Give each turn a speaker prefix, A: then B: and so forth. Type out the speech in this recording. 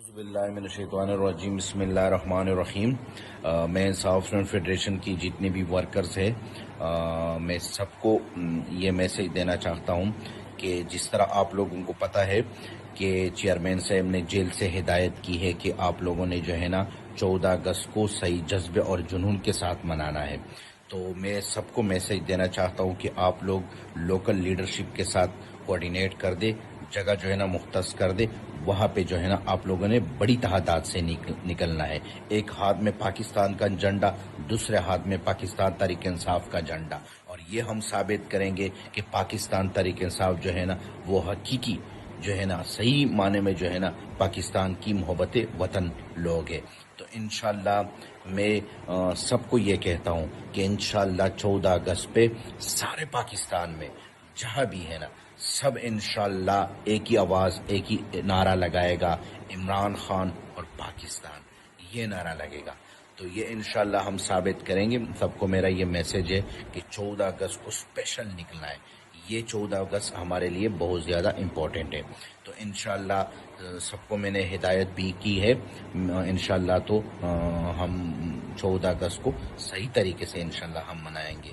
A: اعوذ باللہ من الشیطان الرجیم بسم اللہ الرحمن الرحیم۔ میں انصاف اسٹوڈنٹ فیڈریشن کی جتنے بھی ورکرز ہیں میں سب کو یہ میسج دینا چاہتا ہوں کہ جس طرح آپ لوگوں کو پتہ ہے کہ چیئرمین صاحب نے جیل سے ہدایت کی ہے کہ آپ لوگوں نے جو ہے نا 14 اگست کو صحیح جذبے اور جنون کے ساتھ منانا ہے، تو میں سب کو میسج دینا چاہتا ہوں کہ آپ لوگ لوکل لیڈرشپ کے ساتھ کوآرڈینیٹ کر دے، جگہ جو ہے نا مختص کر دے، وہاں پہ جو ہے نا آپ لوگوں نے بڑی تعداد سے نکلنا ہے۔ ایک ہاتھ میں پاکستان کا جھنڈا، دوسرے ہاتھ میں پاکستان تحریک انصاف کا جھنڈا، اور یہ ہم ثابت کریں گے کہ پاکستان تحریک انصاف جو ہے نا وہ حقیقی جو ہے نا صحیح معنی میں جو ہے نا پاکستان کی محبت وطن لوگ ہے۔ تو انشاءاللہ میں سب کو یہ کہتا ہوں کہ انشاءاللہ 14 اگست پہ سارے پاکستان میں جہاں بھی ہے نا سب انشاءاللہ ایک ہی آواز ایک ہی نعرہ لگائے گا، عمران خان اور پاکستان، یہ نعرہ لگے گا۔ تو یہ انشاءاللہ ہم ثابت کریں گے۔ سب کو میرا یہ میسج ہے کہ 14 اگست کو اسپیشل نکلنا ہے، یہ 14 اگست ہمارے لیے بہت زیادہ امپورٹنٹ ہے۔ تو انشاءاللہ سب کو میں نے ہدایت بھی کی ہے، انشاءاللہ تو ہم 14 اگست کو صحیح طریقے سے انشاءاللہ ہم منائیں گے۔